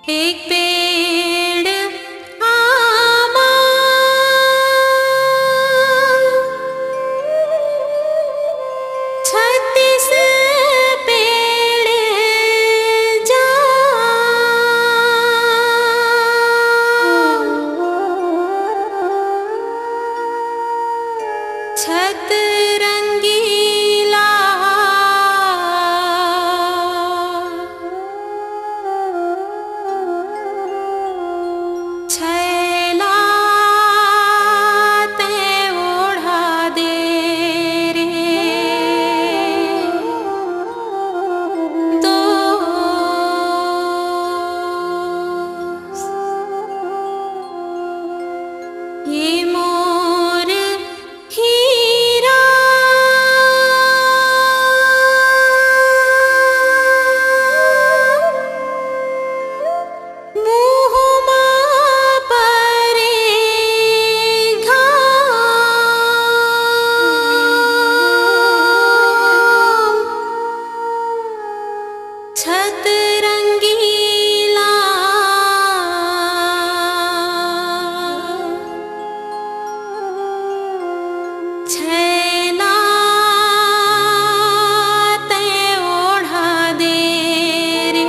एक पेड़ आमा छत्तीस पेड़ छत रंगीला छैला ते ओढ़ा दे रे ये मोर हीरा मुँहमा परेगा छत रंगीला छैला ते ओढ़ा दे रे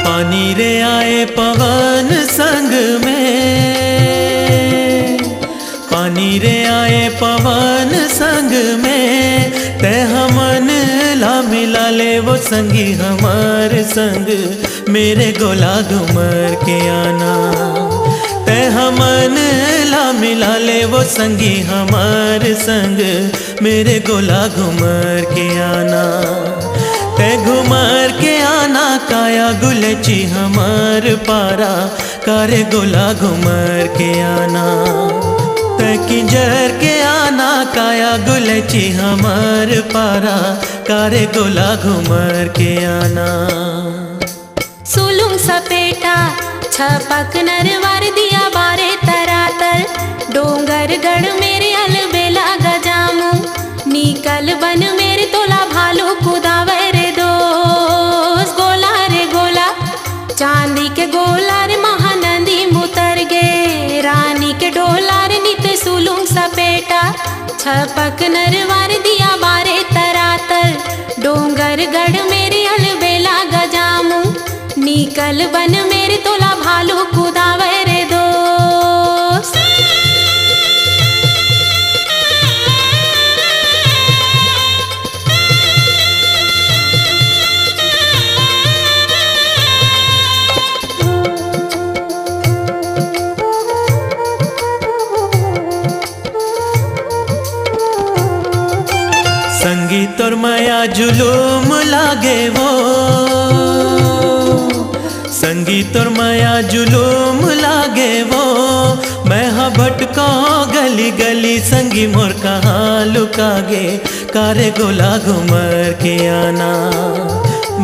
पानी रे आए पवन संग में, पानी रे आए पवन संग में, ते हमन ला मिला ले वो संगी हमार संग, मेरे गोला घुमर के आना। ते हमन ला मिला ले वो संगी हमार संग, मेरे गोला घुमर के आना। ते घुमर के आना काया गुलची हमार पारा, कारे गोला घुमर के आना। ते किंजर के आना काया गुलची हमार पारा, कारे गोला घुमर के आना। सुलुंग सपेटा छपक नरवर दिया बारे तरातर, डोंगर गढ़ मेरे अलबेला गजामू, निकल बन मेरे तोला भालू कुदावे रे दोस्त। गोला रे गोला चांदी के गोला रे महानंदी मुतर गे, रानी के डोला रे नित सुलुंग सपेटा छपक नरवर दिया बारे तरातर, डोंगर गढ़ मेरे अलबेला गजामू, निकल बन मेरे तोला भालू कुदावे रे दोस्त। संगीत और माया जुलूम लागे वो, संगीत और माया जुलूम लागे वो, मैं हाँ भटका गली गली संगी मोर कहाँ लुकागे, कारे गोला घुमर के आना।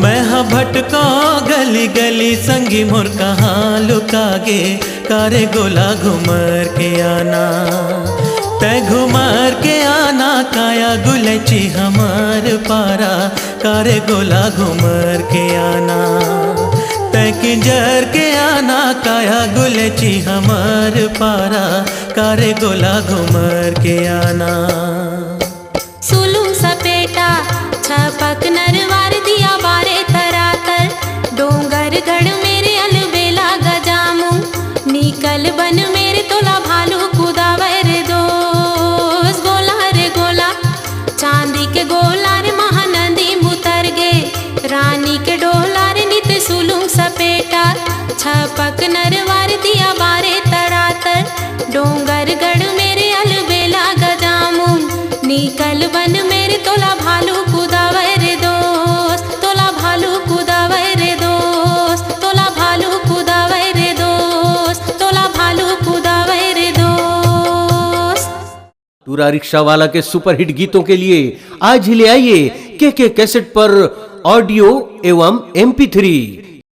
मैं हाँ भटका गली गली संगी मोर कहाँ लुकागे, कारे गोला घुमर के आना। ते घुमर के आना काया गुलची हमार पारा, कारे गोला घुमर के आना। ते किंजर के आना काया गुलची हमार पारा, कारे गोला घुमर के आना। सुलुंग सपेटा छपक नरवार दिया बारे तरातर, डोंगर गढ़ मेरे अलबेला गजामू, निकल बन मेरे तोला भालू कुदावे रे दोस्त। गोला रे गोला चांदी के गोला रे महानंदी मुतर गे, रानी के डोला रे नित सुलुंग सपेटा छपक नरवार दिया बारे तरातर, डोंगर गढ़ मेरे अलबेला गजामू, निकल बन मेरे तोला भालू कुदावे रे दोस्त, तोला भालू कुदावे रे दोस्त। टूरा रिक्शा वाला के सुपरहिट गीतों के लिए आज ही ले आइए के कैसेट पर ऑडियो एवं MP3।